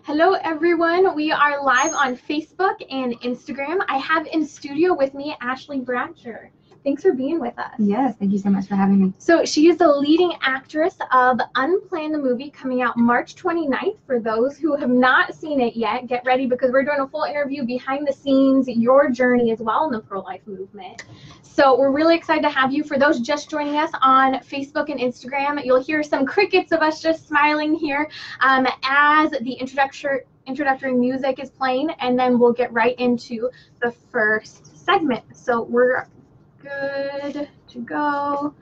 Hello everyone, we are live on Facebook and Instagram. I have in studio with me Ashley Bratcher. Thanks for being with us. Yes, thank you so much for having me. So she is the leading actress of Unplanned, the movie coming out March 29th. For those who have not seen it yet, get ready because we're doing a full interview behind the scenes, your journey as well in the pro-life movement. So we're really excited to have you. For those just joining us on Facebook and Instagram, you'll hear some crickets of us just smiling here as the introductory music is playing, and then we'll get right into the first segment. So we're good to go.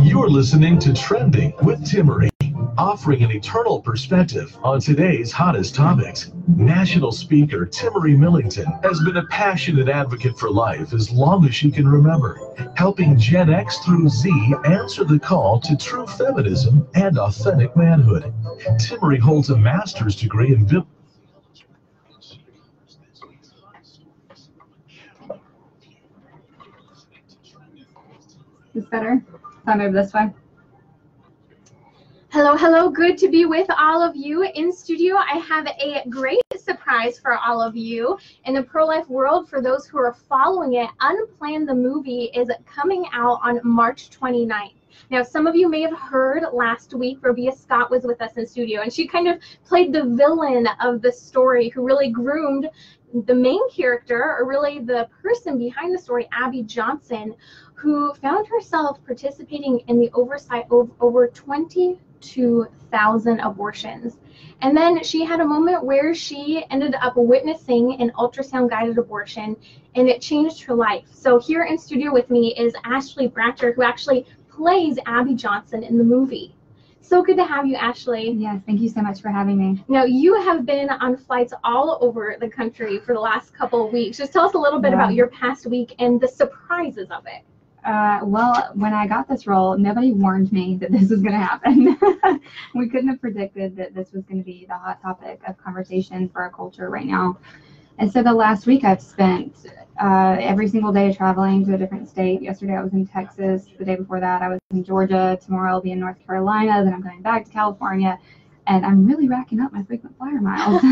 You're listening to Trending with Timmery, offering an eternal perspective on today's hottest topics. National speaker Timmery Millington has been a passionate advocate for life as long as she can remember, helping Gen X through Z answer the call to true feminism and authentic manhood. Timmery holds a master's degree in biblical. Is this better? I'll move this way. Hello, good to be with all of you. In studio, I have a great surprise for all of you. In the pro-life world, for those who are following it, Unplanned, the movie, is coming out on March 29th. Now, some of you may have heard last week, Robia Scott was with us in studio, and she kind of played the villain of the story who really groomed the main character, or really the person behind the story, Abby Johnson, who found herself participating in the oversight of over 22,000 abortions. And then she had a moment where she ended up witnessing an ultrasound guided abortion, and it changed her life. So here in studio with me is Ashley Bratcher, who actually plays Abby Johnson in the movie. So good to have you, Ashley. Yes, thank you so much for having me. Now, you have been on flights all over the country for the last couple of weeks. Just tell us a little bit about your past week and the surprises of it. Well, when I got this role, nobody warned me that this was going to happen. We couldn't have predicted that this was going to be the hot topic of conversation for our culture right now. And so the last week I've spent every single day traveling to a different state. Yesterday I was in Texas. The day before that I was in Georgia. Tomorrow I'll be in North Carolina. Then I'm going back to California. And I'm really racking up my frequent flyer miles.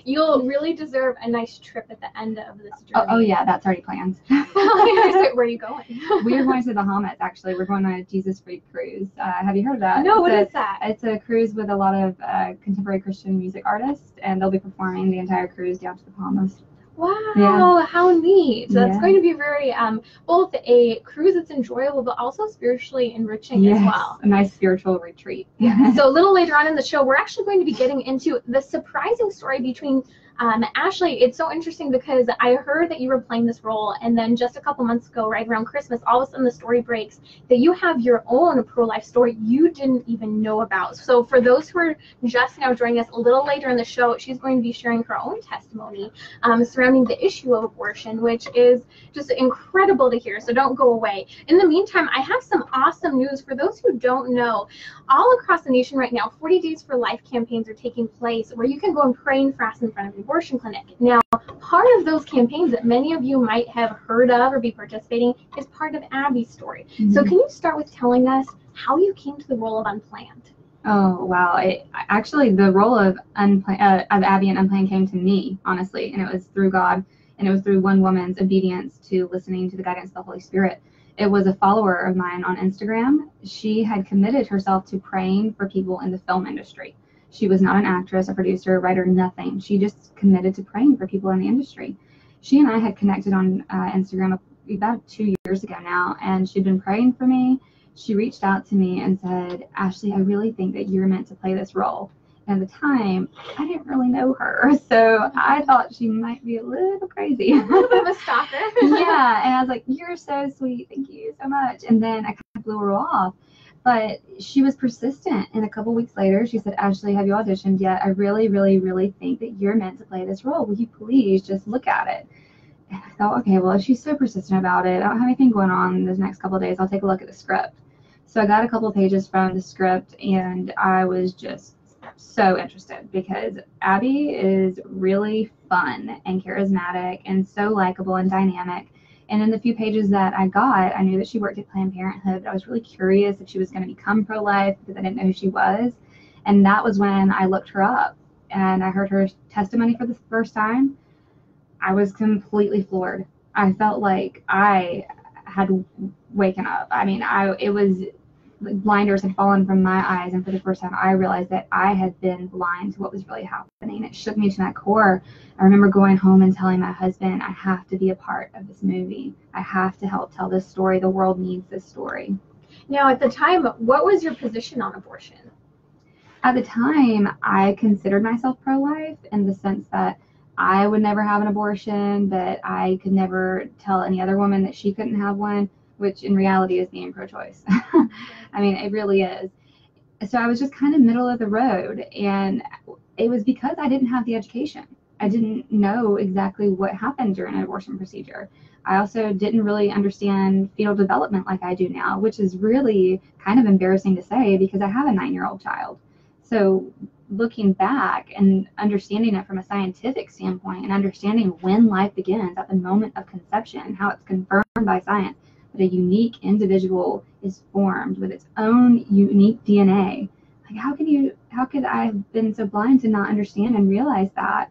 You'll really deserve a nice trip at the end of this journey. Oh yeah, that's already planned. Where are you going? We are going to the Bahamas, actually. We're going on a Jesus Freak cruise. Have you heard of that? No, what is that? It's a cruise with a lot of contemporary Christian music artists, and they'll be performing the entire cruise down to the Bahamas. Wow, yeah. How neat. That's going to be very, both a cruise that's enjoyable, but also spiritually enriching as well. A nice spiritual retreat. Yeah. So a little later on in the show, we're actually going to be getting into the surprising story between Ashley. It's so interesting because I heard that you were playing this role, and then just a couple months ago, right around Christmas, all of a sudden the story breaks that you have your own pro-life story you didn't even know about. So for those who are just now joining us a little later in the show, she's going to be sharing her own testimony surrounding the issue of abortion, which is just incredible to hear. So don't go away. In the meantime, I have some awesome news for those who don't know. All across the nation right now, 40 Days for Life campaigns are taking place where you can go and pray and fast in front of an abortion clinic. Now, part of those campaigns that many of you might have heard of or be participating is part of Abby's story. So can you start with telling us how you came to the role of Unplanned? Oh, wow. Actually, the role of Abby and Unplanned came to me, honestly, and it was through God, and it was through one woman's obedience to listening to the guidance of the Holy Spirit. It was a follower of mine on Instagram. She had committed herself to praying for people in the film industry. She was not an actress, a producer, a writer, nothing. She just committed to praying for people in the industry. She and I had connected on Instagram about 2 years ago now, and she'd been praying for me. She reached out to me and said, Ashley, I really think that you're meant to play this role. And at the time, I didn't really know her, so I thought she might be a little crazy. A little bit of a stalker. Yeah, and I was like, you're so sweet. Thank you so much. And then I kind of blew her off. But she was persistent, and a couple weeks later, she said, Ashley, have you auditioned yet? I really, really, really think that you're meant to play this role. Will you please just look at it? And I thought, okay, well, if she's so persistent about it, I don't have anything going on this next couple of days. I'll take a look at the script. So I got a couple of pages from the script, and I was just so interested because Abby is really fun and charismatic and so likable and dynamic. And in the few pages that I got, I knew that she worked at Planned Parenthood, but I was really curious if she was going to become pro-life because I didn't know who she was. And that was when I looked her up and I heard her testimony for the first time. I was completely floored. I felt like I had waken up. I mean, it was like blinders had fallen from my eyes, and for the first time I realized that I had been blind to what was really happening. It shook me to my core. I remember going home and telling my husband, I have to be a part of this movie. I have to help tell this story. The world needs this story. Now, at the time, what was your position on abortion? At the time, I considered myself pro-life in the sense that I would never have an abortion, but I could never tell any other woman that she couldn't have one, which in reality is being pro-choice. I mean, it really is. So I was just kind of middle of the road, and it was because I didn't have the education. I didn't know exactly what happened during an abortion procedure. I also didn't really understand fetal development like I do now, which is really kind of embarrassing to say because I have a 9-year-old child. So looking back and understanding it from a scientific standpoint and understanding when life begins at the moment of conception, how it's confirmed by science that a unique individual is formed with its own unique DNA. Like how could I have been so blind to not understand and realize that?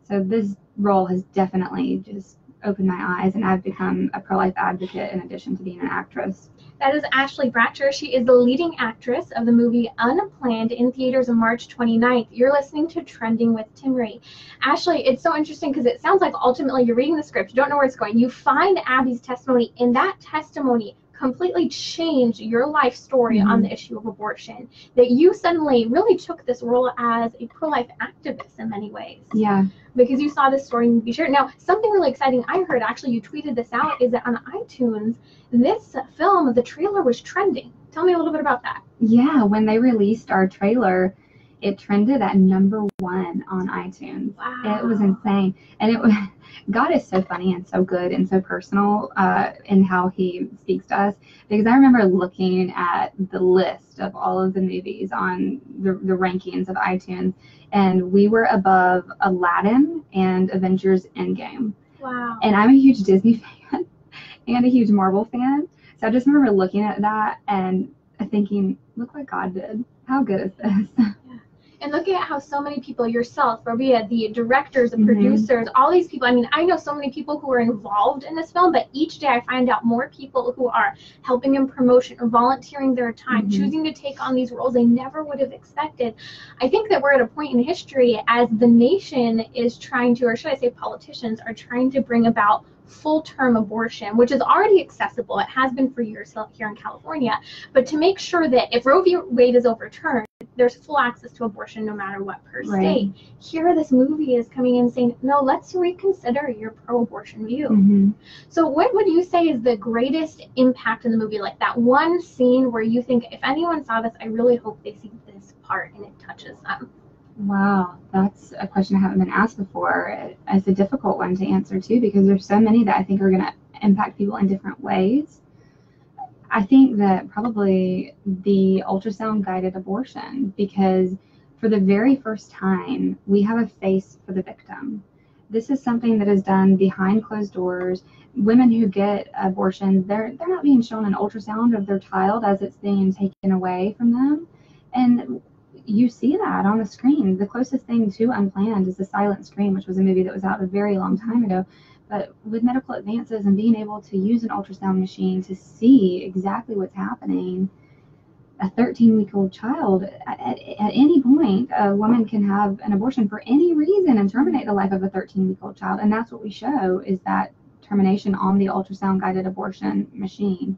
So this role has definitely just opened my eyes, and I've become a pro-life advocate in addition to being an actress. That is Ashley Bratcher. She is the leading actress of the movie Unplanned in theaters on March 29th. You're listening to Trending with Timmerie. Ashley, it's so interesting because it sounds like ultimately you're reading the script, you don't know where it's going. You find Abby's testimony, and that testimony completely changed your life story on the issue of abortion. That you suddenly really took this role as a pro-life activist in many ways. Yeah. Because you saw this story and be sure. Now, something really exciting I heard, actually, you tweeted this out, is that on iTunes, this film, the trailer was trending. Tell me a little bit about that. Yeah, when they released our trailer, it trended at #1 on iTunes. Wow. It was insane. And God is so funny and so good and so personal in how he speaks to us. Because I remember looking at the list of all of the movies on the rankings of iTunes, and we were above Aladdin and Avengers Endgame. Wow. And I'm a huge Disney fan and a huge Marvel fan. So I just remember looking at that and thinking, look what God did. How good is this? Yeah. And looking at how so many people, yourself, Robia, the directors, the producers, all these people, I mean, I know so many people who are involved in this film, but each day I find out more people who are helping in promotion or volunteering their time, choosing to take on these roles they never would have expected. I think that we're at a point in history as the nation is trying to, or should I say politicians, are trying to bring about full-term abortion, which is already accessible. It has been for years here in California. But to make sure that if Roe v. Wade is overturned, there's full access to abortion no matter what per state. Here, this movie is coming in saying, no, let's reconsider your pro-abortion view. So what would you say is the greatest impact in the movie? Like that one scene where you think, if anyone saw this, I really hope they see this part and it touches them. Wow, that's a question I haven't been asked before. It's a difficult one to answer too, because there's so many that I think are going to impact people in different ways. I think that probably the ultrasound guided abortion, because for the very first time, we have a face for the victim. This is something that is done behind closed doors. Women who get abortions, they're not being shown an ultrasound of their child as it's being taken away from them. And you see that on the screen. The closest thing to Unplanned is The Silent Scream, which was a movie that was out a very long time ago. But with medical advances and being able to use an ultrasound machine to see exactly what's happening, a 13-week-old child, at any point, a woman can have an abortion for any reason and terminate the life of a 13-week-old child. And that's what we show, is that termination on the ultrasound-guided abortion machine.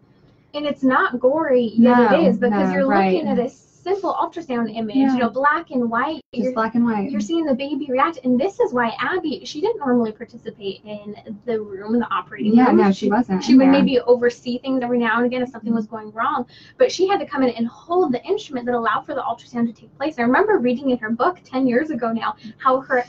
And it's not gory, yet it is, because you're looking at a simple ultrasound image, you know, black and white. Just black and white. You're seeing the baby react, and this is why Abby, she didn't normally participate in the room, the operating room. Yeah, no, she wasn't. She would maybe oversee things every now and again if something was going wrong, but she had to come in and hold the instrument that allowed for the ultrasound to take place. I remember reading in her book 10 years ago now how her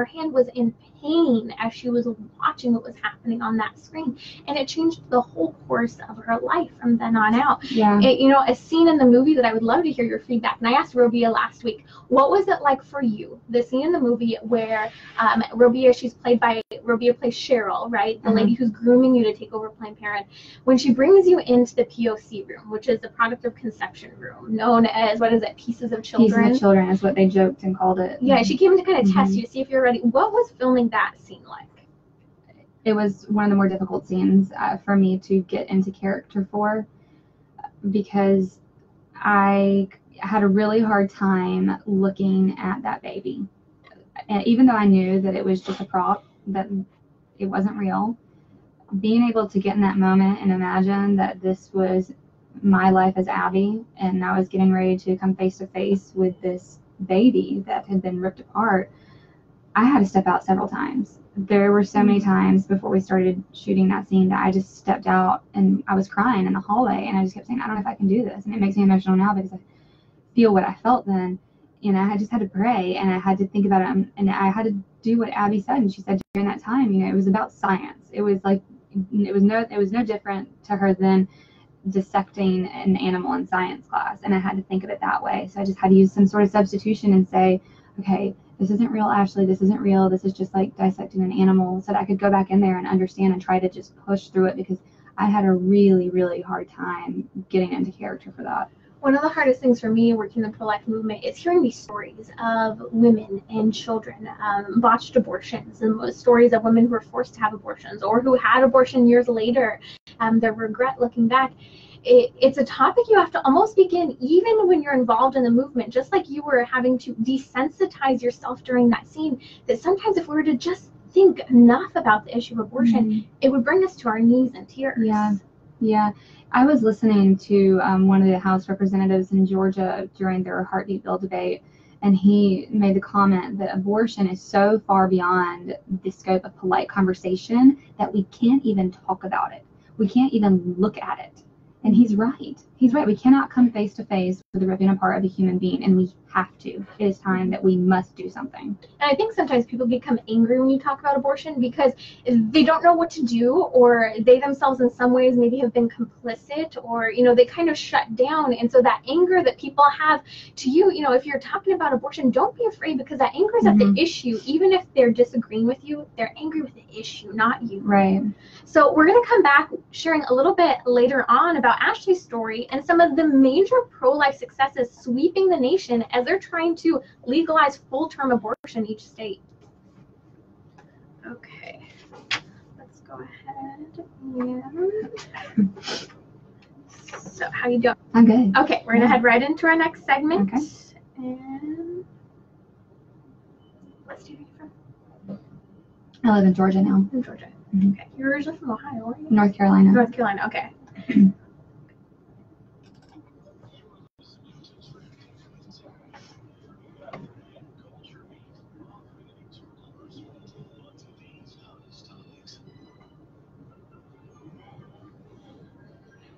hand was in pain as she was watching what was happening on that screen, and it changed the whole course of her life from then on out. Yeah. A scene in the movie that I would love to hear your feedback, and I asked Robia last week, what was it like for you, the scene in the movie where Robia plays Cheryl, right, the lady who's grooming you to take over Planned Parenthood, when she brings you into the POC room, which is the product of conception room, known as, Pieces of Children? Pieces of Children is what they joked and called it. Yeah, she came to kind of test you, see if you're ready. What was filming that scene like? It was one of the more difficult scenes for me to get into character for, because I had a really hard time looking at that baby. And even though I knew that it was just a prop, that it wasn't real, being able to get in that moment and imagine that this was my life as Abby, and I was getting ready to come face to face with this baby that had been ripped apart, I had to step out several times. There were so many times before we started shooting that scene that I just stepped out and I was crying in the hallway, and I just kept saying, I don't know if I can do this. And it makes me emotional now because I feel what I felt then. And I just had to pray, and I had to think about it, and I had to do what Abby said. And she said during that time, it was about science. It was no different to her than dissecting an animal in science class, and I had to think of it that way. So I just had to use some sort of substitution and say, okay, this isn't real, Ashley, this isn't real, this is just like dissecting an animal, so that I could go back in there and understand and try to just push through it, because I had a really, really hard time getting into character for that. One of the hardest things for me working in the pro-life movement is hearing these stories of women and children, botched abortions, and stories of women who were forced to have abortions or who had abortion years later, their regret looking back. It's a topic you have to almost begin even when you're involved in the movement, just like you were having to desensitize yourself during that scene, that sometimes if we were to just think enough about the issue of abortion, it would bring us to our knees in tears. Yeah. I was listening to one of the House representatives in Georgia during their heartbeat bill debate, and he made the comment that abortion is so far beyond the scope of polite conversation that we can't even talk about it. We can't even look at it. And he's right. He's right. We cannot come face to face with the ripping apart of a human being, and we have to. It is time that we must do something. And I think sometimes people become angry when you talk about abortion because they don't know what to do, or they themselves in some ways maybe have been complicit, or they kind of shut down. And so that anger that people have to you, if you're talking about abortion, don't be afraid, because that anger is at the issue. Even if they're disagreeing with you, they're angry with the issue, not you. Right. So we're going to come back sharing a little bit later on about Ashley's story and some of the major pro-life successes sweeping the nation as they're trying to legalize full-term abortion in each state. Okay, let's go ahead and... So how you doing? I'm good. Okay, we're going to head right into our next segment. Okay. And what state are you from? I live in Georgia now. In Georgia. Mm-hmm. Okay, you're originally from Ohio, aren't you? North Carolina. North Carolina, okay.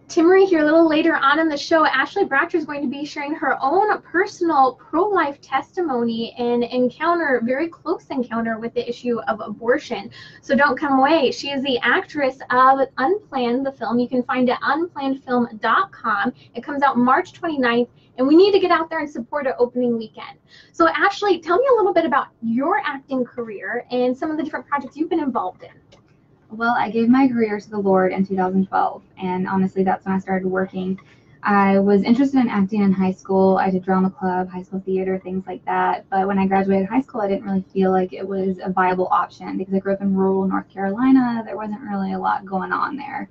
Timmery here a little later on in the show. Ashley Bratcher is going to be sharing her own personal pro-life testimony and very close encounter with the issue of abortion. So don't come away. She is the actress of Unplanned, the film. You can find it at unplannedfilm.com. It comes out March 29th, and we need to get out there and support it opening weekend. So Ashley, tell me a little bit about your acting career and some of the different projects you've been involved in. Well, I gave my career to the Lord in 2012, and honestly, that's when I started working. I was interested in acting in high school. I did drama club, high school theater, things like that. But when I graduated high school, I didn't really feel like it was a viable option because I grew up in rural North Carolina. There wasn't really a lot going on there.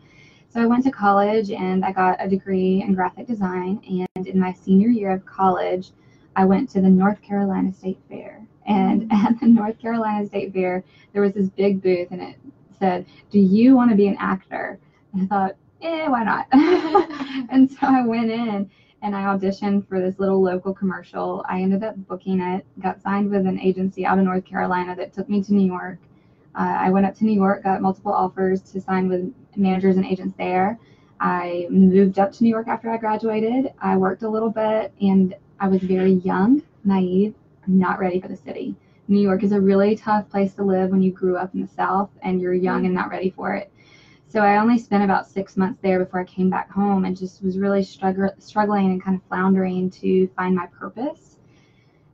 So I went to college, and I got a degree in graphic design. And in my senior year of college, I went to the North Carolina State Fair. And at the North Carolina State Fair, there was this big booth, and it said, "Do you want to be an actor?" And I thought, why not? And so I went in, and I auditioned for this little local commercial. I ended up booking it, got signed with an agency out of North Carolina that took me to New York. I went up to New York, got multiple offers to sign with managers and agents there. I moved up to New York after I graduated. I worked a little bit, and I was very young, naive, not ready for the city. New York is a really tough place to live when you grew up in the South and you're young and not ready for it. So I only spent about 6 months there before I came back home, and just was really struggling and kind of floundering to find my purpose.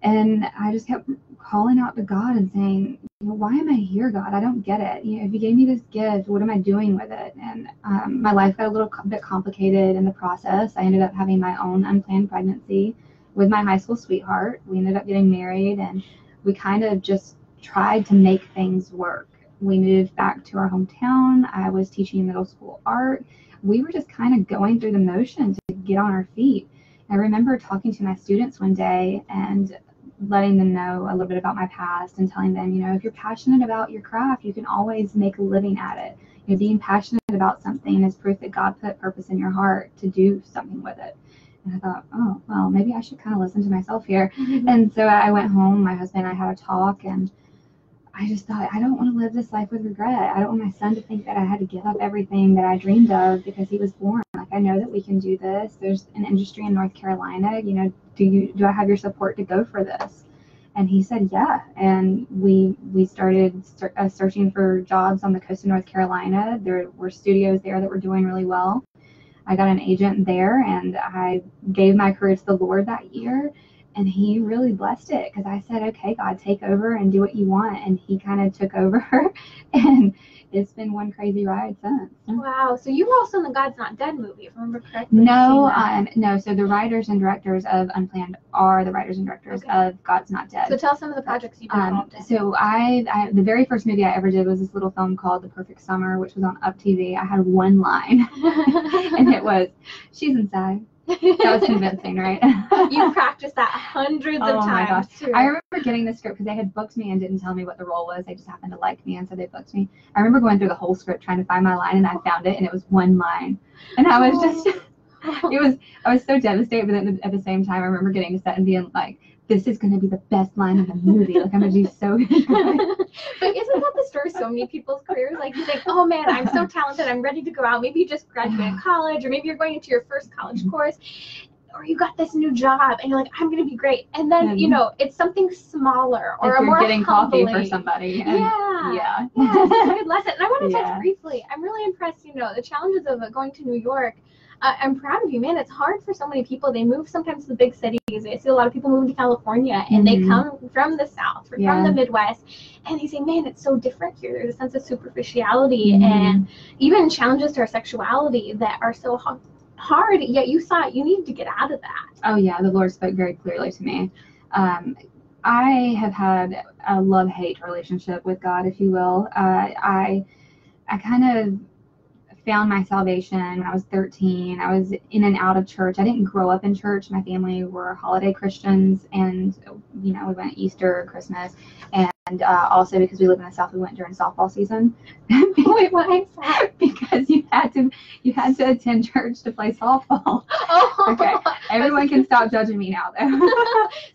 And I just kept calling out to God and saying, why am I here, God? I don't get it. If you gave me this gift, what am I doing with it? And my life got a little bit complicated in the process. I ended up having my own unplanned pregnancy with my high school sweetheart. We ended up getting married, and we kind of just tried to make things work. We moved back to our hometown. I was teaching middle school art. We were just kind of going through the motions to get on our feet. I remember talking to my students one day and letting them know a little bit about my past and telling them, if you're passionate about your craft, you can always make a living at it. Being passionate about something is proof that God put purpose in your heart to do something with it. And I thought, oh, well, maybe I should kind of listen to myself here. And so I went home, my husband and I had a talk, and I just thought, I don't want to live this life with regret. I don't want my son to think that I had to give up everything that I dreamed of because he was born. Like, I know that we can do this. There's an industry in North Carolina. Do I have your support to go for this? And he said, yeah. And we started searching for jobs on the coast of North Carolina. There were studios there that were doing really well. I got an agent there, and I gave my career to the Lord that year. And he really blessed it because I said, okay, God, take over and do what you want. And he kind of took over, and it's been one crazy ride since. Wow. So you were also in the God's Not Dead movie, if I remember correctly. No. So the writers and directors of Unplanned are the writers and directors of God's Not Dead. So tell some of the projects you've been involved in. So I the very first movie I ever did was this little film called The Perfect Summer, which was on Up TV. I had one line, and it was, "She's inside." That was convincing, right? You practiced that hundreds of times. Oh my gosh. Too. I remember getting the script because they had booked me and didn't tell me what the role was. They just happened to like me, and so they booked me. I remember going through the whole script trying to find my line, and I found it, and it was one line. And I was just, I was so devastated, but then at the same time, I remember getting to set and being like, this is going to be the best line of the movie. Like, I'm going to do so good. But isn't that the story of so many people's careers? Like, you think, oh man, I'm so talented, I'm ready to go out. Maybe you just graduated college, or maybe you're going into your first college course, or you got this new job, and you're like, I'm going to be great. And then, it's something smaller, or like a more getting humbling. Coffee for somebody. And, yeah. It's a good lesson. And I want to touch briefly. I'm really impressed, the challenges of going to New York. I'm proud of you, man. It's hard for so many people. They move sometimes to the big cities. I see a lot of people moving to California, and they come from the South, from the Midwest, and they say, man, it's so different here. There's a sense of superficiality and even challenges to our sexuality that are so hard, yet you thought you needed to get out of that. Oh, yeah. The Lord spoke very clearly to me. I have had a love-hate relationship with God, if you will. I kind of found my salvation when I was 13. I was in and out of church. I didn't grow up in church. My family were holiday Christians, and we went Easter, Christmas, and also because we live in the South, we went during softball season. Wait, why? Because you had to attend church to play softball. Oh, okay. Everyone can stop judging me now, though.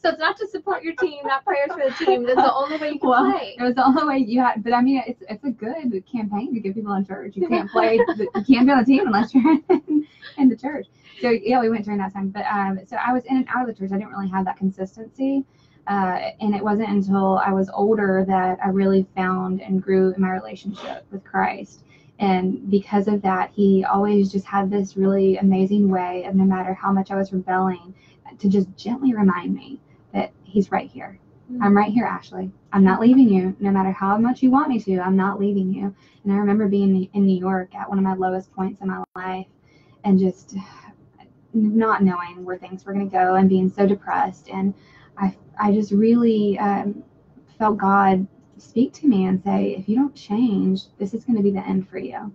So it's not to support your team, not prayers for the team. That's the only way you can play. It was the only way you had. But I mean, it's a good campaign to get people in church. You can't play. You can't be on the team unless you're in the church. So yeah, we went during that time. But so I was in and out of the church. I didn't really have that consistency. And it wasn't until I was older that I really found and grew in my relationship with Christ. And because of that, he always just had this really amazing way of, no matter how much I was rebelling, to just gently remind me that he's right here. I'm right here, Ashley. I'm not leaving you. No matter how much you want me to, I'm not leaving you. And I remember being in New York at one of my lowest points in my life, and just not knowing where things were going to go, and being so depressed. And I just really felt God speak to me and say, if you don't change, this is going to be the end for you.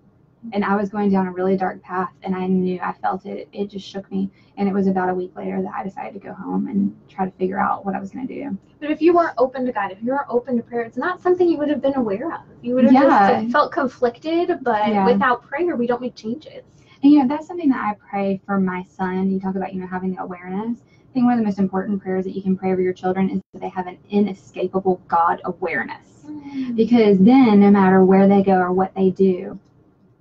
And I was going down a really dark path, and I felt it. It just shook me. And it was about a week later that I decided to go home and try to figure out what I was going to do. But if you weren't open to God, if you weren't open to prayer, it's not something you would have been aware of. You would have just felt conflicted, but without prayer, we don't make changes. And, you know, that's something that I pray for my son. You talk about, you know, having the awareness. I think one of the most important prayers that you can pray over your children is that they have an inescapable God awareness. Because then no matter where they go or what they do,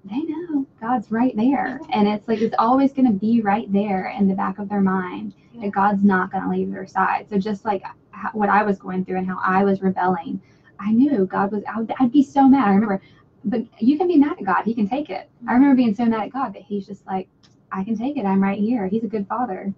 they know God's right there. And it's like, it's always going to be right there in the back of their mind that God's not going to leave their side. So just like what I was going through and how I was rebelling, I knew God was, I'd be so mad. I remember, but you can be mad at God. He can take it. I remember being so mad at God, but he's just like, I can take it. I'm right here. He's a good father.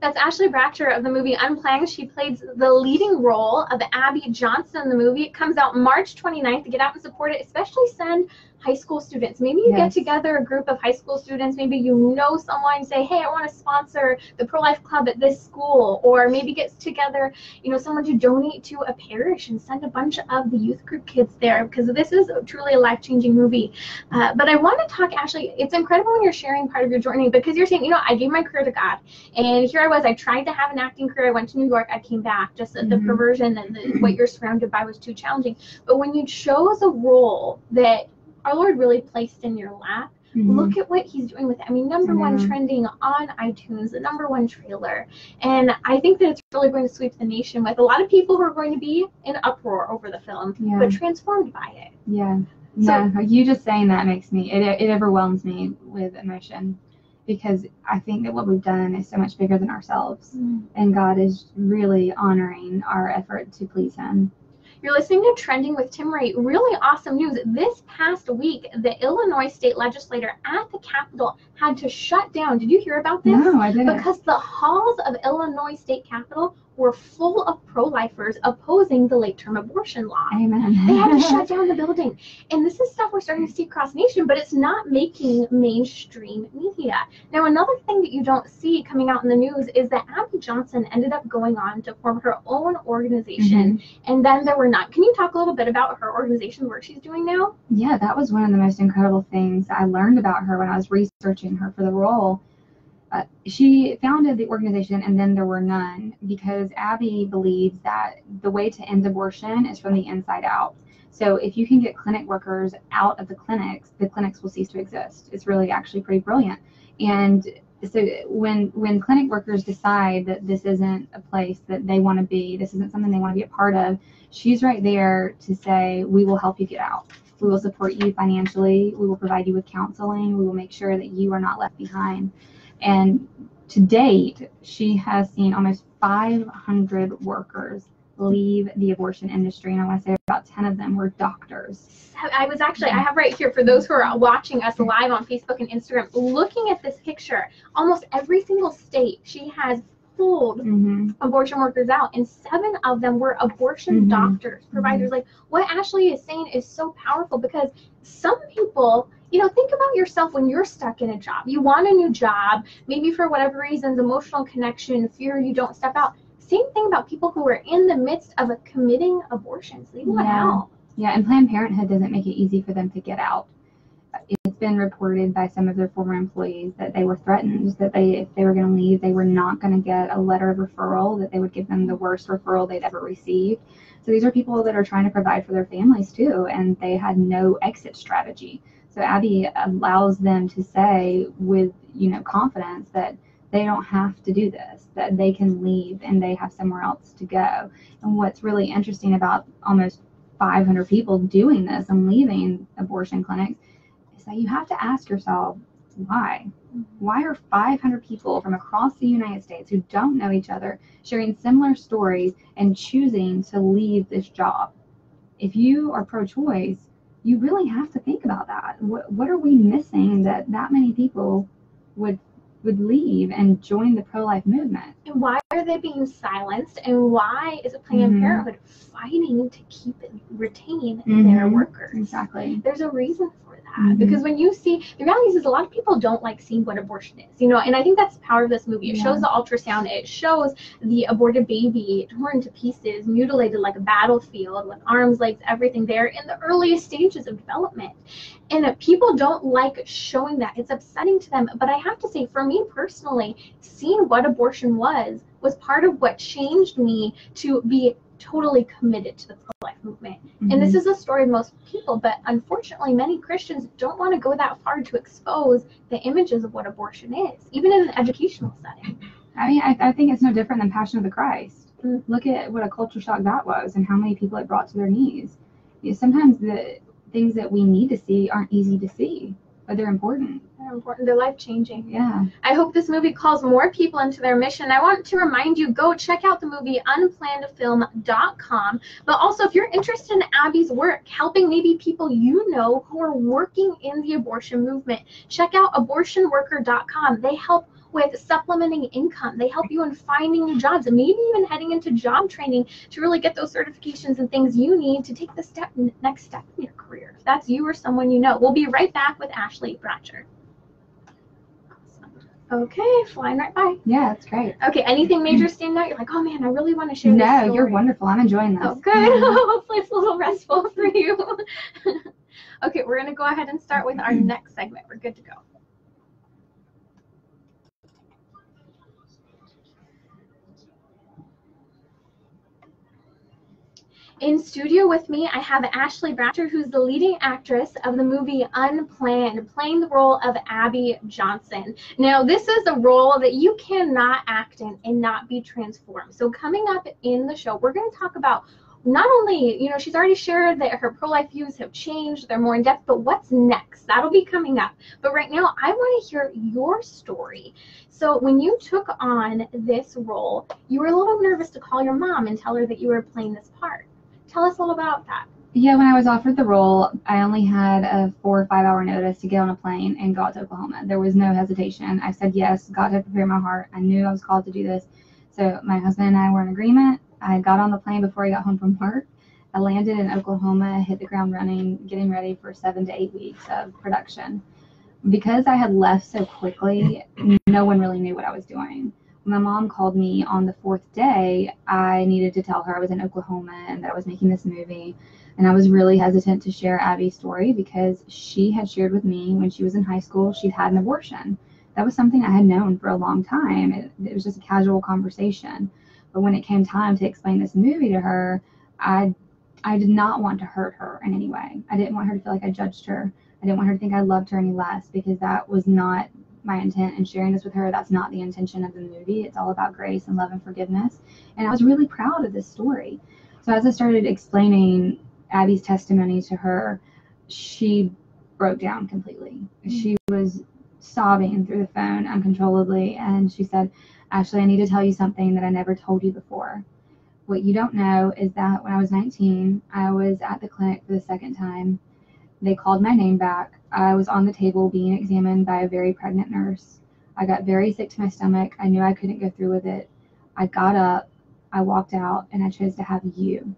That's Ashley Bratcher of the movie Unplanned. She plays the leading role of Abby Johnson in the movie. It comes out March 29th. To get out and support it, especially send high school students. Maybe you get together a group of high school students. Maybe you know someone, say, hey, I want to sponsor the pro-life club at this school. Or maybe get together, you know, someone to donate to a parish and send a bunch of the youth group kids there, because this is truly a life-changing movie. But I want to talk, Ashley, it's incredible when you're sharing part of your journey, because you're saying, you know, I gave my career to God, and here I was, I tried to have an acting career, I went to New York, I came back, just the perversion and what you're surrounded by was too challenging. But when you chose a role that our Lord really placed in your lap, look at what he's doing with it. I mean, #1 trending on iTunes, the #1 trailer. And I think that it's really going to sweep the nation with a lot of people who are going to be in uproar over the film, but transformed by it. So, you just saying that makes me, it overwhelms me with emotion, because I think that what we've done is so much bigger than ourselves. And God is really honoring our effort to please him. You're listening to Trending with Timmerie. Really awesome news. This past week, the Illinois state legislator at the Capitol had to shut down. Did you hear about this? No, I didn't. Because the halls of Illinois state Capitol were full of pro-lifers opposing the late-term abortion law. Amen. They had to shut down the building. And this is stuff we're starting to see across the nation, but it's not making mainstream media. Now, another thing that you don't see coming out in the news is that Abby Johnson ended up going on to form her own organization, and then there were none. Can you talk a little bit about her organization, the work she's doing now? Yeah, that was one of the most incredible things I learned about her when I was researching her for the role. She founded the organization, and then there were none, because Abby believes that the way to end abortion is from the inside out. So if you can get clinic workers out of the clinics will cease to exist. It's really actually pretty brilliant. And so when clinic workers decide that this isn't a place that they want to be, this isn't something they want to be a part of, she's right there to say, we will help you get out. We will support you financially. We will provide you with counseling. We will make sure that you are not left behind. And to date, she has seen almost 500 workers leave the abortion industry, and I want to say about 10 of them were doctors. I have right here, for those who are watching us live on Facebook and Instagram, looking at this picture, almost every single state she has pulled abortion workers out, and 7 of them were abortion doctors, providers. Like, what Ashley is saying is so powerful, because some people, you know, think about yourself when you're stuck in a job. You want a new job, maybe for whatever reasons, emotional connection, fear you don't step out. Same thing about people who are in the midst of committing abortions. They want out. Yeah, and Planned Parenthood doesn't make it easy for them to get out. It's been reported by some of their former employees that they were threatened, that if they were going to leave, they were not going to get a letter of referral, that they would give them the worst referral they'd ever received. So these are people that are trying to provide for their families too, and they had no exit strategy. So Abby allows them to say with, you know, confidence that they don't have to do this, that they can leave and they have somewhere else to go. And what's really interesting about almost 500 people doing this and leaving abortion clinics is that you have to ask yourself, why? Why are 500 people from across the United States who don't know each other sharing similar stories and choosing to leave this job? If you are pro-choice, you really have to think about that. What are we missing that many people would leave and join the pro-life movement? And why are they being silenced? And why is Planned Parenthood fighting to retain their workers? Exactly. There's a reason for that. Because when you see, the reality is a lot of people don't like seeing what abortion is, you know, and I think that's the power of this movie. It shows the ultrasound, it shows the aborted baby torn to pieces, mutilated like a battlefield, with arms, legs, everything there in the earliest stages of development. And people don't like showing that. It's upsetting to them. But I have to say, for me personally, seeing what abortion was part of what changed me to be totally committed to the pro-life movement. And this is a story of most people, but unfortunately many Christians don't want to go that far to expose the images of what abortion is, even in an educational setting. I mean, I think it's no different than Passion of the Christ. Look at what a culture shock that was and how many people it brought to their knees. Sometimes the things that we need to see aren't easy to see, but they're important. They're important. They're life-changing. Yeah. I hope this movie calls more people into their mission. I want to remind you, go check out the movie unplannedfilm.com. But also, if you're interested in Abby's work, helping maybe people you know who are working in the abortion movement, check out abortionworker.com. They help with supplementing income. They help you in finding new jobs and maybe even heading into job training to really get those certifications and things you need to take the next step in your career. If that's you or someone you know. We'll be right back with Ashley Bratcher. Okay, flying right by. Yeah, that's great. Okay, anything major stand out? You're like, oh man, I really want to share this story. No, you're wonderful. I'm enjoying this. Oh, good. Hopefully it's a little restful for you. Okay, we're going to go ahead and start with our next segment. We're good to go. In studio with me, I have Ashley Bratcher, who's the leading actress of the movie Unplanned, playing the role of Abby Johnson. Now, this is a role that you cannot act in and not be transformed. So coming up in the show, we're going to talk about not only, you know, she's already shared that her pro-life views have changed, they're more in-depth, but what's next? That'll be coming up. But right now, I want to hear your story. So when you took on this role, you were a little nervous to call your mom and tell her that you were playing this part. Tell us a little about that. Yeah, when I was offered the role, I only had a 4 or 5 hour notice to get on a plane and go out to Oklahoma. There was no hesitation. I said yes. God had prepared my heart. I knew I was called to do this. So my husband and I were in agreement. I got on the plane before I got home from work. I landed in Oklahoma, hit the ground running, getting ready for 7 to 8 weeks of production. Because I had left so quickly, no one really knew what I was doing. My mom called me on the 4th day. I needed to tell her I was in Oklahoma and that I was making this movie. And I was really hesitant to share Abby's story because she had shared with me when she was in high school, she'd had an abortion. That was something I had known for a long time. It was just a casual conversation. But when it came time to explain this movie to her, I did not want to hurt her in any way. I didn't want her to feel like I judged her. I didn't want her to think I loved her any less, because that was not my intent in sharing this with her. That's not the intention of the movie. It's all about grace and love and forgiveness. And I was really proud of this story. So as I started explaining Abby's testimony to her, she broke down completely. She was sobbing through the phone uncontrollably, and she said, Ashley, I need to tell you something that I never told you before. What you don't know is that when I was 19, I was at the clinic for the second time. They called my name back. I was on the table being examined by a very pregnant nurse. I got very sick to my stomach. I knew I couldn't go through with it. I got up, I walked out, and I chose to have you.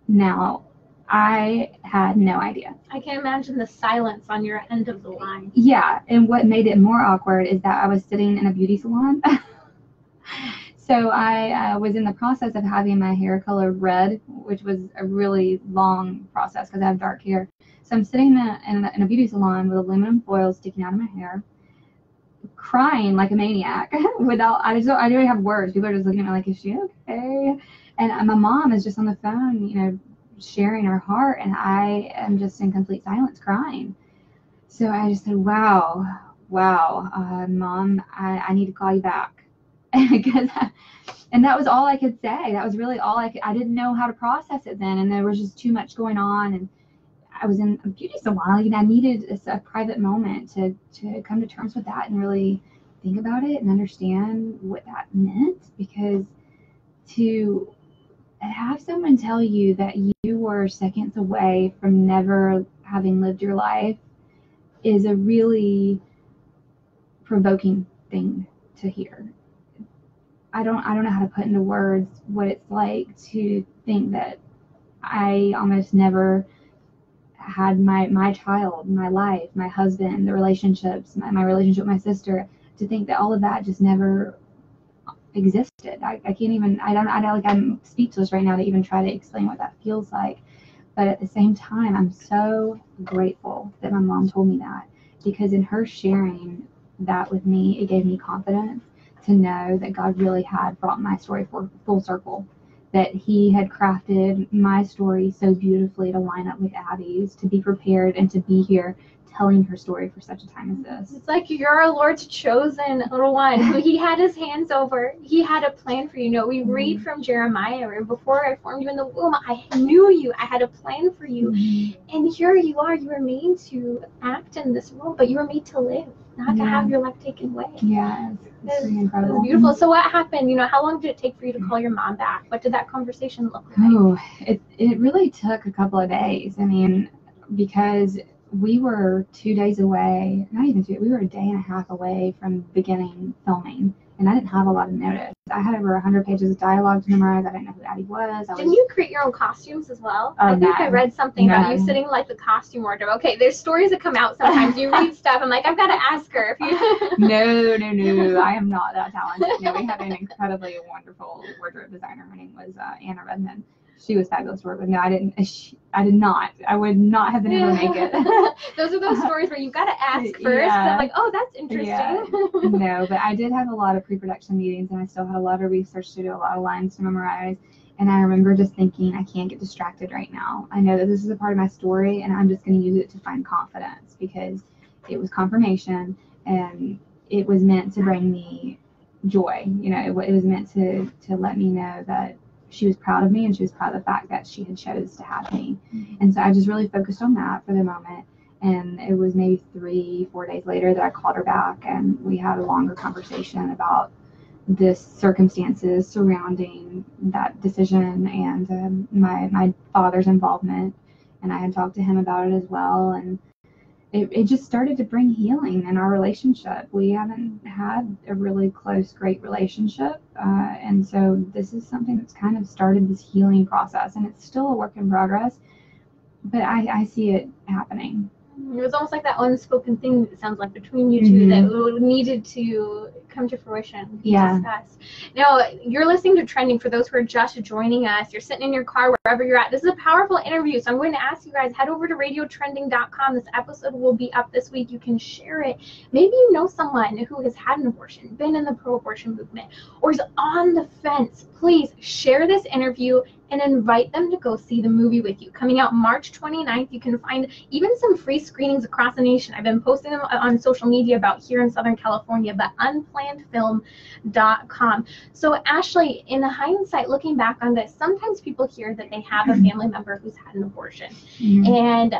Now, I had no idea. I can imagine the silence on your end of the line. Yeah, and what made it more awkward is that I was sitting in a beauty salon. So I was in the process of having my hair colored red, which was a really long process because I have dark hair. So I'm sitting in a beauty salon with aluminum foil sticking out of my hair, crying like a maniac. I didn't have words. People are just looking at me like, is she okay? And my mom is just on the phone, you know, sharing her heart, and I am just in complete silence crying. So I just said, wow, Mom, I need to call you back. And that was all I could say. That was really all I didn't know how to process it then, and there was just too much going on, and I was in a beauty salon, and I needed a private moment to come to terms with that and really think about it and understand what that meant, because to have someone tell you that you were seconds away from never having lived your life is a really provoking thing to hear. I don't know how to put into words what it's like to think that I almost never had my child, my life, my husband, the relationships, my relationship with my sister, to think that all of that just never existed. I can't even, I'm speechless right now to even try to explain what that feels like. But at the same time, I'm so grateful that my mom told me that, because in her sharing that with me, it gave me confidence to know that God really had brought my story full circle, that he had crafted my story so beautifully to line up with Abby's, to be prepared and to be here telling her story for such a time as this. It's like you're our Lord's chosen little one who he had his hands over. He had a plan for you. You know, we read from Jeremiah, where before I formed you in the womb, I knew you. I had a plan for you. And here you are. You were made to act in this role, but you were made to live, not to have your life taken away. Yeah, it's pretty incredible. It's beautiful. So what happened? You know, how long did it take for you to call your mom back? What did that conversation look like? Oh, it really took a couple of days. I mean, because we were 2 days away, not even 2, we were a day and a half away from beginning filming, and I didn't have a lot of notice. I had over 100 pages of dialogue to memorize. I didn't know who Addie was. Didn't you create your own costumes as well? I think I read something about you sitting like the costume wardrobe. Okay, there's stories that come out sometimes. You read stuff, I'm like, I've got to ask her. If you... No, I am not that talented. No, we had an incredibly wonderful wardrobe designer. Her name was Anna Redmond. She was fabulous to work with. No, I did not. I would not have been able to make it. Those are those stories where you've got to ask first. I'm like, oh, that's interesting. Yeah. No, but I did have a lot of pre-production meetings, and I still had a lot of research to do, a lot of lines to memorize. And I remember just thinking, I can't get distracted right now. I know that this is a part of my story, and I'm just going to use it to find confidence, because it was confirmation, and it was meant to bring me joy. You know, it was meant to let me know that she was proud of me, and she was proud of the fact that she had chose to have me. And so I just really focused on that for the moment. And it was maybe 3-4 days later that I called her back, and we had a longer conversation about the circumstances surrounding that decision and my father's involvement. And I had talked to him about it as well. And it just started to bring healing in our relationship. We haven't had a really close, great relationship. And so this is something that's kind of started this healing process, and it's still a work in progress, but I see it happening. It was almost like that unspoken thing, it sounds like, between you two that needed to come to fruition. Discuss. Now, you're listening to Trending. For those who are just joining us, you're sitting in your car, wherever you're at. This is a powerful interview, so I'm going to ask you guys, head over to radiotrending.com. This episode will be up this week. You can share it. Maybe you know someone who has had an abortion, been in the pro-abortion movement, or is on the fence. Please share this interview and invite them to go see the movie with you. Coming out March 29th, you can find even some free screenings across the nation. I've been posting them on social media about here in Southern California, but unplannedfilm.com. So Ashley, in hindsight, looking back on this, sometimes people hear that they have a family member who's had an abortion, and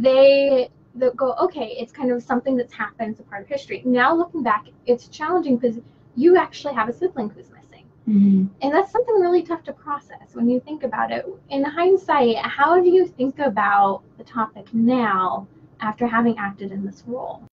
they go, okay, it's kind of something that's happened, it's a part of history. Now looking back, it's challenging because you actually have a sibling who's missing. And that's something really tough to process when you think about it. In hindsight, how do you think about the topic now after having acted in this role?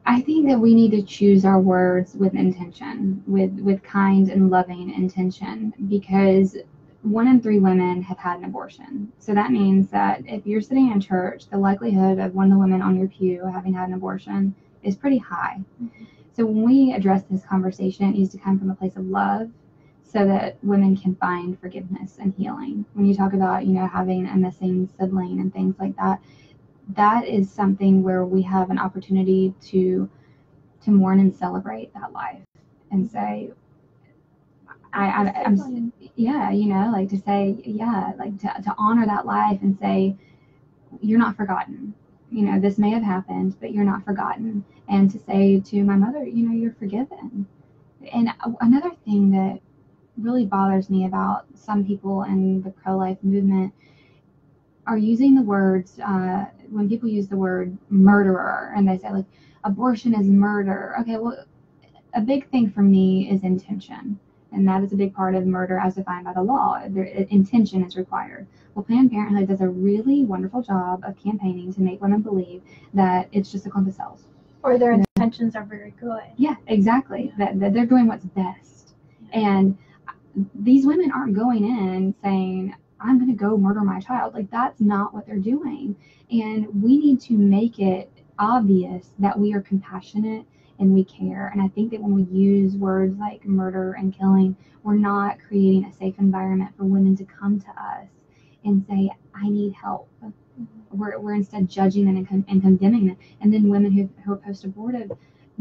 I think that we need to choose our words with intention, with kind and loving intention, because 1 in 3 women have had an abortion. So that means that if you're sitting in church, the likelihood of one of the women on your pew having had an abortion is pretty high. So when we address this conversation, it needs to come from a place of love, so that women can find forgiveness and healing. When you talk about, you know, having a missing sibling and things like that, that is something where we have an opportunity to mourn and celebrate that life and say, I'm you know, like to say, like to honor that life and say, you're not forgotten. You know, this may have happened, but you're not forgotten. And to say to my mother, you know, you're forgiven. And another thing that really bothers me about some people in the pro-life movement are using the words, when people use the word murderer, and they say, like, abortion is murder. Okay, well, a big thing for me is intention. And that is a big part of murder as defined by the law. Intention is required. Well, Planned Parenthood does a really wonderful job of campaigning to make women believe that it's just a clump of cells. Or their intentions are very good. Yeah, exactly. That they're doing what's best. And these women aren't going in saying, I'm going to go murder my child. Like, that's not what they're doing. And we need to make it obvious that we are compassionate and we care. And I think that when we use words like murder and killing, we're not creating a safe environment for women to come to us and say, I need help. We're instead judging them and condemning them. And then women who are post-abortive,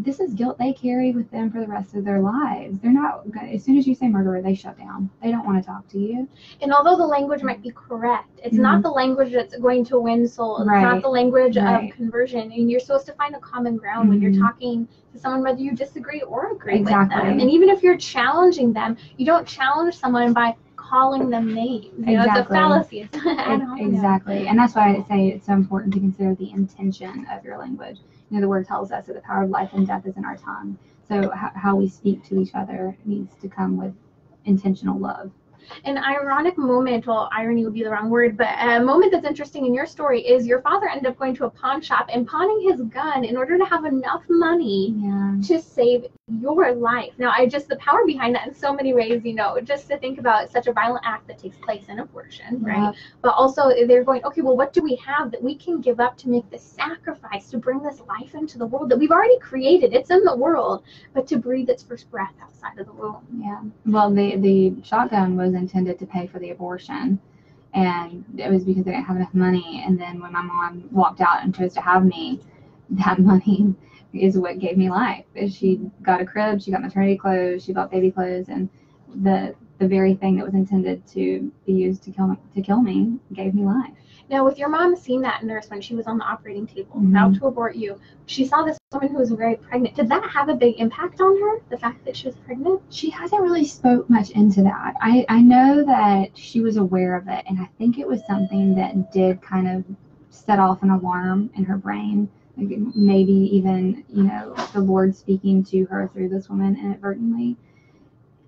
this is guilt they carry with them for the rest of their lives. They're not, as soon as you say murderer, they shut down. They don't want to talk to you. And although the language might be correct, it's not the language that's going to win souls. It's not the language of conversion. And you're supposed to find a common ground when you're talking to someone, whether you disagree or agree with them. And even if you're challenging them, you don't challenge someone by calling them names. You know, it's a fallacy. Exactly. And that's why I say it's so important to consider the intention of your language. You know, the word tells us that the power of life and death is in our tongue. So how we speak to each other needs to come with intentional love. An ironic moment, well, irony would be the wrong word, but a moment that's interesting in your story is your father ended up going to a pawn shop and pawning his gun in order to have enough money to save your life. Now, the power behind that in so many ways, you know, just to think about such a violent act that takes place in abortion, right? But also they're going, okay, well, what do we have that we can give up to make the sacrifice to bring this life into the world that we've already created? It's in the world, but to breathe its first breath outside of the womb. Yeah. Well, the shotgun was intended to pay for the abortion, and it was because they didn't have enough money. And then when my mom walked out and chose to have me, that money is what gave me life. She got a crib, she got maternity clothes, she bought baby clothes, and the very thing that was intended to be used to kill me gave me life. Now, with your mom seeing that nurse when she was on the operating table, about to abort you, she saw this woman who was very pregnant. Did that have a big impact on her, the fact that she was pregnant? She hasn't really spoke much into that. I know that she was aware of it, and I think it was something that did kind of set off an alarm in her brain. Like maybe even, you know, the Lord speaking to her through this woman inadvertently.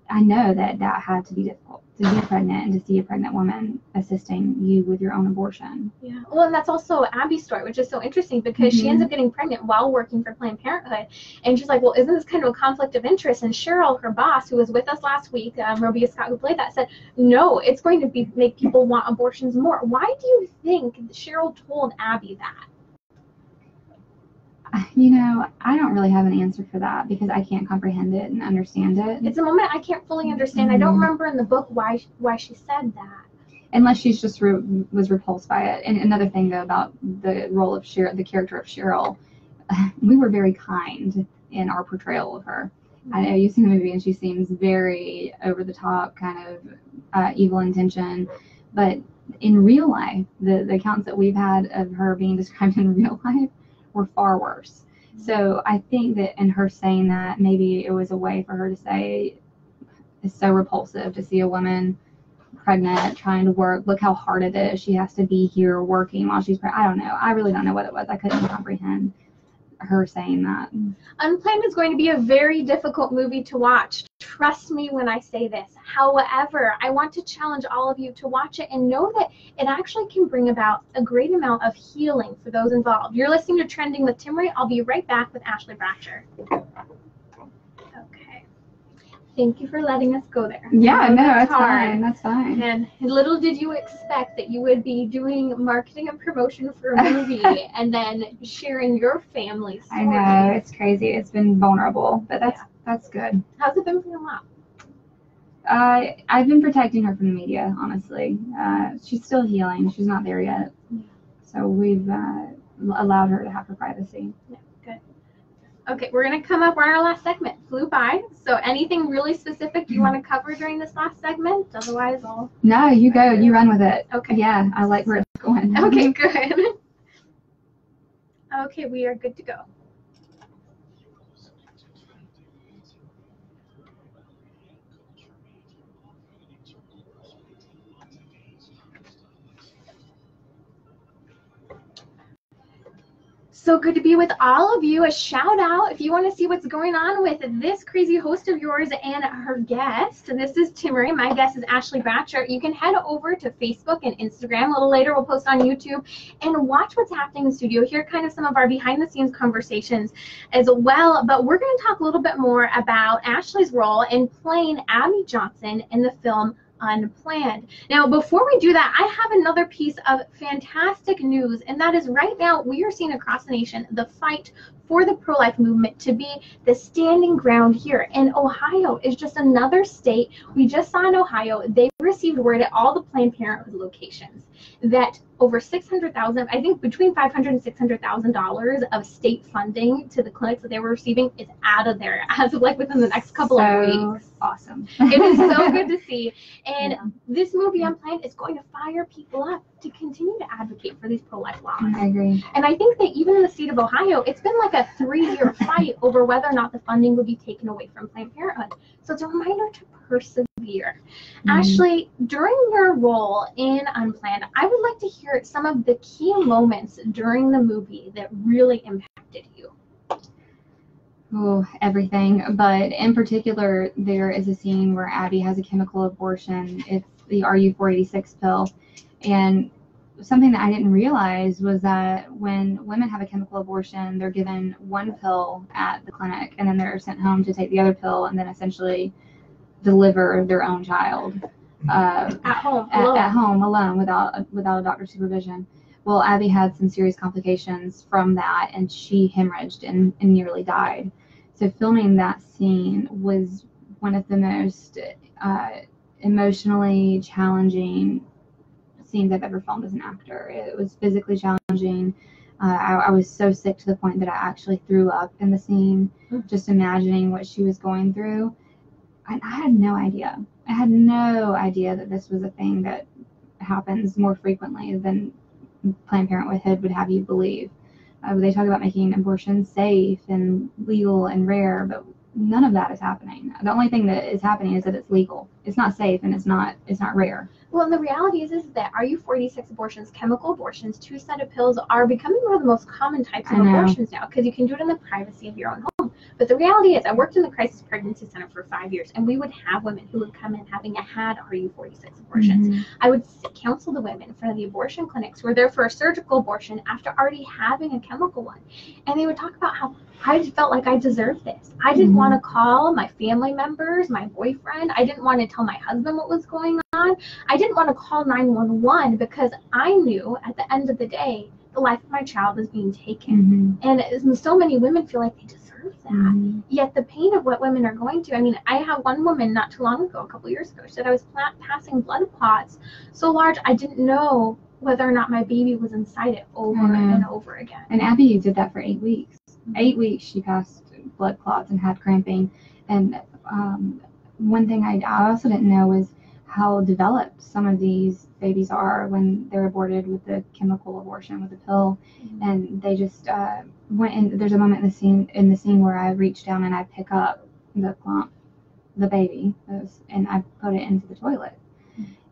I know that had to be difficult, to be pregnant and to see a pregnant woman assisting you with your own abortion. Yeah. Well, and that's also Abby's story, which is so interesting because she ends up getting pregnant while working for Planned Parenthood. And she's like, well, isn't this kind of a conflict of interest? And Cheryl, her boss, who was with us last week, Robia Scott, who played that, said, no, it's going to make people want abortions more. Why do you think Cheryl told Abby that? You know, I don't really have an answer for that because I can't comprehend it and understand it. It's a moment I can't fully understand. I don't remember in the book why she said that. Unless she's just was repulsed by it. And another thing, though, about the role of Cheryl, the character of Cheryl, we were very kind in our portrayal of her. I know you've seen the movie and she seems very over the top, kind of evil intention. But in real life, the accounts that we've had of her being described in real life were far worse. So I think that in her saying that, maybe it was a way for her to say, it's so repulsive to see a woman pregnant trying to work. Look how hard it is. She has to be here working while she's pregnant. I don't know. I really don't know what it was. I couldn't comprehend her saying that. Unplanned is going to be a very difficult movie to watch. Trust me when I say this. However, I want to challenge all of you to watch it and know that it actually can bring about a great amount of healing for those involved. You're listening to Trending with Timmery. I'll be right back with Ashley Bratcher. Okay. Thank you for letting us go there. Yeah, no, that's fine. That's fine. And little did you expect that you would be doing marketing and promotion for a movie and then sharing your family's story. I know, it's crazy. It's been vulnerable, but that's good. How's it been for your mom? I've been protecting her from the media, honestly. She's still healing. She's not there yet. So we've allowed her to have her privacy. Yeah, good. Okay, we're going to come up. We're on our last segment. Flew by. So anything really specific you want to cover during this last segment? Otherwise, I'll... No, you go. You run with it. Okay. Yeah, I like where it's going. Okay, good. Okay, we are good to go. So good to be with all of you. A shout out if you want to see what's going on with this crazy host of yours and her guest. This is Timmery. My guest is Ashley Bratcher. You can head over to Facebook and Instagram. A little later we'll post on YouTube and watch what's happening in the studio. Hear kind of some of our behind the scenes conversations as well. But we're going to talk a little bit more about Ashley's role in playing Abby Johnson in the film Unplanned. Now, before we do that, I have another piece of fantastic news, and that is right now we are seeing across the nation the fight for the pro-life movement to be the standing ground here. And Ohio is just another state. We just saw in Ohio, they received word at all the Planned Parenthood locations that over $600,000, I think between $500,000 and $600,000 of state funding to the clinics that they were receiving is out of there as of like within the next couple of weeks. Awesome. It is so good to see. And Yeah. this movie, Unplanned, is going to fire people up to continue to advocate for these pro-life laws. I agree. And I think that even in the state of Ohio, it's been like a 3-year fight over whether or not the funding would be taken away from Planned Parenthood. So it's a reminder to persevere. Ashley, during your role in Unplanned, I would like to hear some of the key moments during the movie that really impacted you. Oh, everything. But in particular, there is a scene where Abby has a chemical abortion. It's the RU486 pill. And something that I didn't realize was that when women have a chemical abortion, they're given one pill at the clinic, and then they're sent home to take the other pill and then essentially deliver their own child. At home, alone, without a doctor's supervision. Well, Abby had some serious complications from that, and she hemorrhaged and nearly died. So filming that scene was one of the most emotionally challenging scenes I've ever filmed as an actor. It was physically challenging. I was so sick to the point that I actually threw up in the scene, just imagining what she was going through. And I had no idea. I had no idea that this was a thing that happens more frequently than Planned Parenthood would have you believe. They talk about making abortion safe and legal and rare, but none of that is happening. The only thing that is happening is that it's legal. It's not safe and it's not rare. Well, and the reality is that RU486 abortions, chemical abortions, 2 set of pills are becoming one of the most common types of abortions now because you can do it in the privacy of your own home. But the reality is, I worked in the crisis pregnancy center for 5 years, and we would have women who would come in having had RU486 abortions. I would counsel the women in front of the abortion clinics who were there for a surgical abortion after already having a chemical one. And they would talk about how I felt like I deserved this. I didn't want to call my family members, my boyfriend. I didn't want to tell my husband what was going on. I didn't want to call 911 because I knew at the end of the day, the life of my child was being taken. And so many women feel like they deserve that. Yet the pain of what women are going to, I mean, I had one woman not too long ago, a couple years ago, she said I was passing blood clots so large I didn't know whether or not my baby was inside it over and over again. And Abby did that for 8 weeks. 8 weeks she passed blood clots and had cramping. And one thing I also didn't know was how developed some of these babies are when they're aborted with the chemical abortion, with the pill. And they just went in. There's a moment in the scene where I reach down and I pick up the plump, the baby, and I put it into the toilet.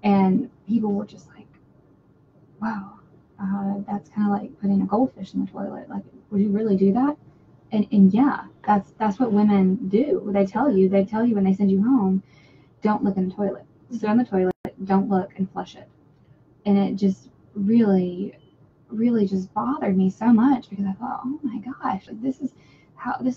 And people were just like, wow, that's kind of like putting a goldfish in the toilet. Like, would you really do that? And yeah, that's what women do. They tell you when they send you home, don't look in the toilet. Sit on the toilet, don't look, and flush it. And it just really, really just bothered me so much because I thought, oh my gosh, like this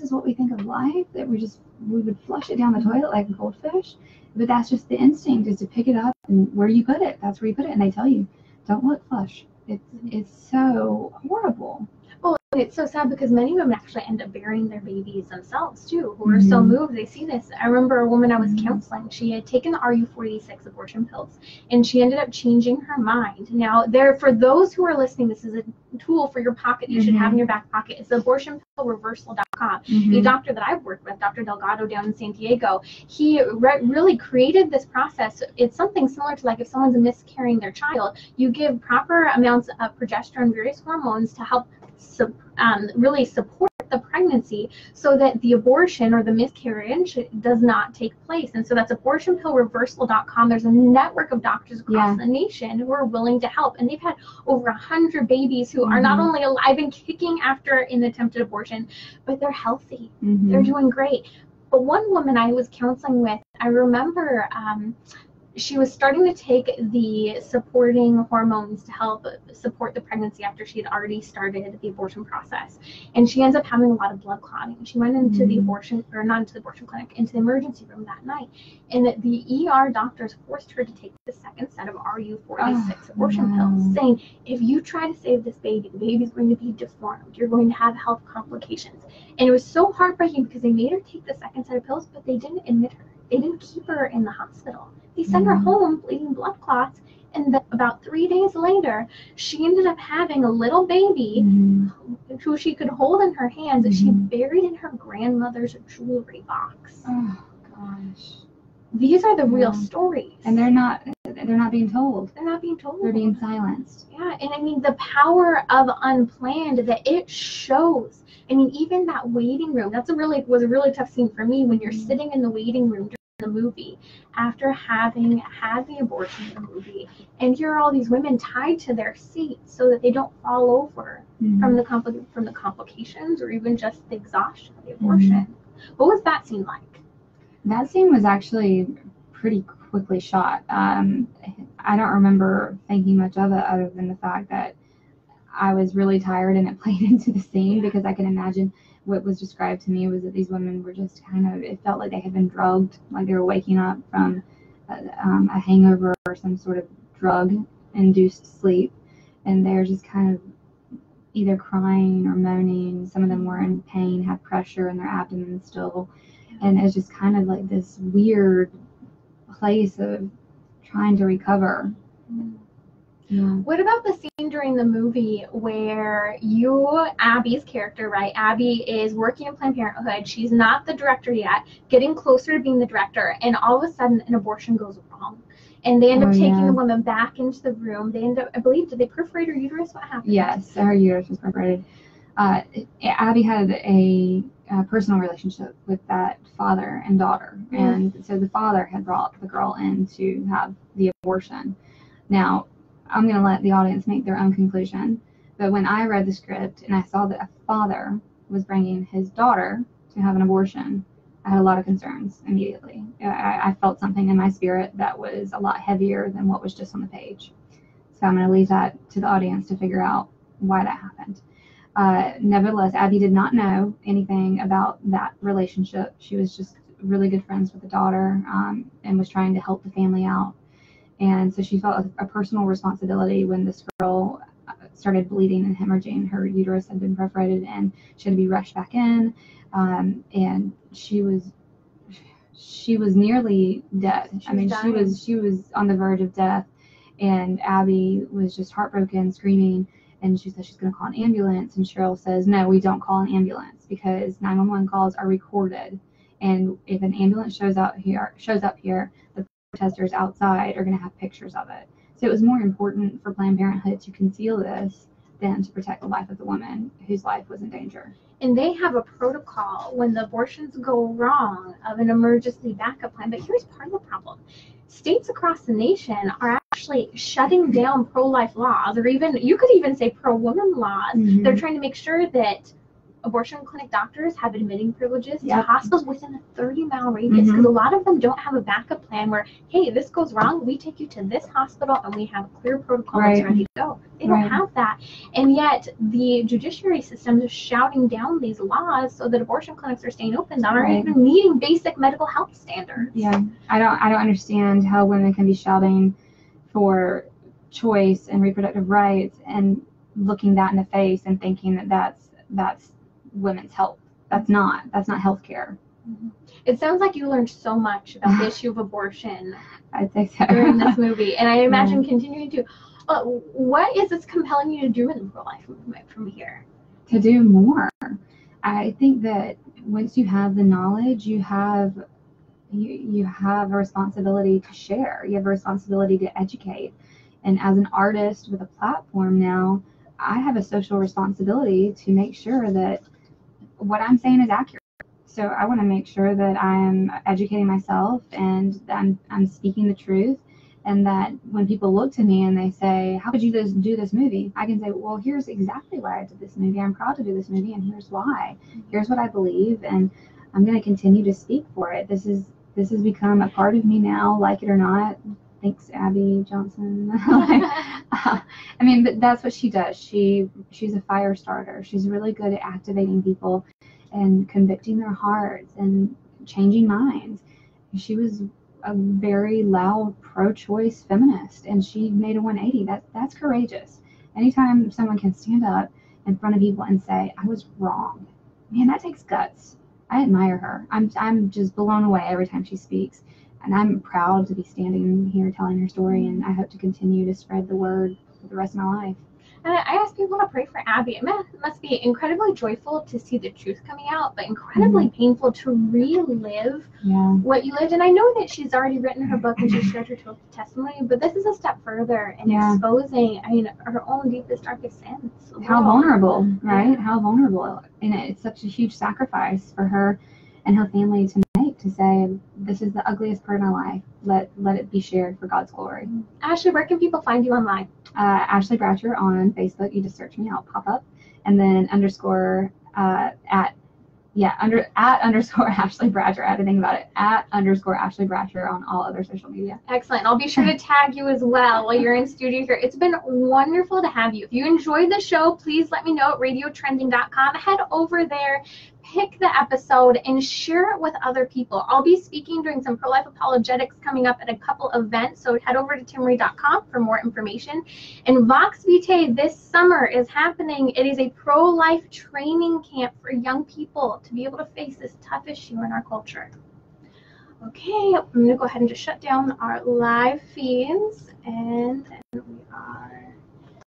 is what we think of life, that we would flush it down the toilet like a goldfish. But that's just the instinct, is to pick it up, and where do you put it? That's where you put it. And they tell you, don't look, flush. It's so horrible. Well, it's so sad because many women actually end up burying their babies themselves too, who are so moved. They see this. I remember a woman I was counseling. She had taken the RU486 abortion pills, and she ended up changing her mind. Now, for those who are listening, this is a tool for your pocket you should have in your back pocket. It's abortionpillreversal.com. A doctor that I've worked with, Dr. Delgado down in San Diego, he really created this process. It's something similar to like if someone's miscarrying their child, you give proper amounts of progesterone, various hormones to help really support the pregnancy so that the abortion or the miscarriage does not take place. And so that's abortionpillreversal.com. There's a network of doctors across the nation who are willing to help. And they've had over 100 babies who are not only alive and kicking after an attempted abortion, but they're healthy. They're doing great. But one woman I was counseling with, I remember she was starting to take the supporting hormones to help support the pregnancy after she had already started the abortion process. And she ends up having a lot of blood clotting. She went into the abortion, or not into the abortion clinic, into the emergency room that night. And the ER doctors forced her to take the second set of RU486 abortion pills, saying, if you try to save this baby, the baby's going to be deformed. You're going to have health complications. And it was so heartbreaking because they made her take the second set of pills, but they didn't admit her. They didn't keep her in the hospital. They sent her home bleeding blood clots, And then about 3 days later, she ended up having a little baby who she could hold in her hands that she buried in her grandmother's jewelry box. Oh gosh. These are the real stories. And they're not being told. They're not being told. They're being silenced. Yeah, and I mean the power of Unplanned that it shows. I mean, even that waiting room, was a really tough scene for me when you're sitting in the waiting room during the movie after having had the abortion in the movie, and here are all these women tied to their seats so that they don't fall over from the complications or even just the exhaustion of the abortion. What was that scene like? That scene was actually pretty quickly shot. I don't remember thinking much of it other than the fact that I was really tired and it played into the scene, because I can imagine what was described to me was that these women were just it felt like they had been drugged, like they were waking up from a hangover or some sort of drug-induced sleep, and they're just kind of either crying or moaning. Some of them were in pain, had pressure in their abdomen still, and it's just kind of like this weird place of trying to recover. What about the scene during the movie where Abby's character, right? Abby is working in Planned Parenthood. She's not the director yet, getting closer to being the director, and all of a sudden an abortion goes wrong. And they end up taking the woman back into the room. They end up, I believe, did they perforate her uterus? What happened? Yes, her uterus was perforated. Abby had a personal relationship with that father and daughter. And so the father had brought the girl in to have the abortion. Now, I'm going to let the audience make their own conclusion. But when I read the script and I saw that a father was bringing his daughter to have an abortion, I had a lot of concerns immediately. I felt something in my spirit that was a lot heavier than what was just on the page. So I'm going to leave that to the audience to figure out why that happened. Nevertheless, Abby did not know anything about that relationship. She was just really good friends with the daughter, and was trying to help the family out. And so she felt a personal responsibility when this girl started bleeding and hemorrhaging. Her uterus had been perforated and she had to be rushed back in. And she was nearly dead. She was on the verge of death, and Abby was just heartbroken, screaming. And she says she's going to call an ambulance. And Cheryl says, no, we don't call an ambulance, because 911 calls are recorded. And if an ambulance shows up here, the protesters outside are going to have pictures of it. So it was more important for Planned Parenthood to conceal this than to protect the life of the woman whose life was in danger. And they have a protocol when the abortions go wrong of an emergency backup plan. But here's part of the problem. States across the nation are actually shutting down pro-life laws, or even, you could even say pro-woman laws. They're trying to make sure that abortion clinic doctors have admitting privileges to hospitals within a 30-mile radius, because a lot of them don't have a backup plan where, hey, this goes wrong, we take you to this hospital and we have a clear protocol that's ready to go. They don't have that. And yet the judiciary system is shouting down these laws so that abortion clinics are staying open that aren't even meeting basic medical health standards. I don't understand how women can be shouting for choice and reproductive rights and looking that in the face and thinking that that's women's health. That's not healthcare. It sounds like you learned so much about the issue of abortion I'd say so. during this movie, and I imagine continuing to. What is this compelling you to do in the pro-life movement from here? To do more. I think that once you have the knowledge, you have a responsibility to share. You have a responsibility to educate. And as an artist with a platform now, I have a social responsibility to make sure that what I'm saying is accurate. So I want to make sure that I'm educating myself and that I'm speaking the truth, and that when people look to me and they say, how could you do this movie? I can say, well, here's exactly why I did this movie. I'm proud to do this movie, and here's why. Here's what I believe, and I'm going to continue to speak for it. This has become a part of me now, like it or not. Thanks, Abby Johnson. But that's what she does. She's a fire starter. She's really good at activating people and convicting their hearts and changing minds. She was a very loud pro-choice feminist, and she made a 180. That's courageous. Anytime someone can stand up in front of people and say, I was wrong, man, that takes guts. I admire her. I'm just blown away every time she speaks. And I'm proud to be standing here telling her story, and I hope to continue to spread the word for the rest of my life. And I ask people to pray for Abby. It must be incredibly joyful to see the truth coming out, but incredibly painful to relive what you lived. And I know that she's already written her book and she shared her testimony, but this is a step further in exposing, her own deepest, darkest sins. How vulnerable, right? How vulnerable. And it's such a huge sacrifice for her and her family to make, to say, this is the ugliest part of my life. Let it be shared for God's glory. Ashley, where can people find you online? Ashley Bratcher on Facebook. You just search me, I'll pop up. And then _@ Ashley Bratcher. I had to think about it. @ Ashley Bratcher on all other social media. Excellent. I'll be sure to tag you as well while you're in studio here. It's been wonderful to have you. If you enjoyed the show, please let me know at radiotrending.com. Head over there, pick the episode, and share it with other people. I'll be speaking during some pro-life apologetics coming up at a couple events, so head over to timmery.com for more information. And Vox Vitae this summer is happening. It is a pro-life training camp for young people to be able to face this tough issue in our culture. Okay, I'm going to go ahead and just shut down our live feeds, and then we are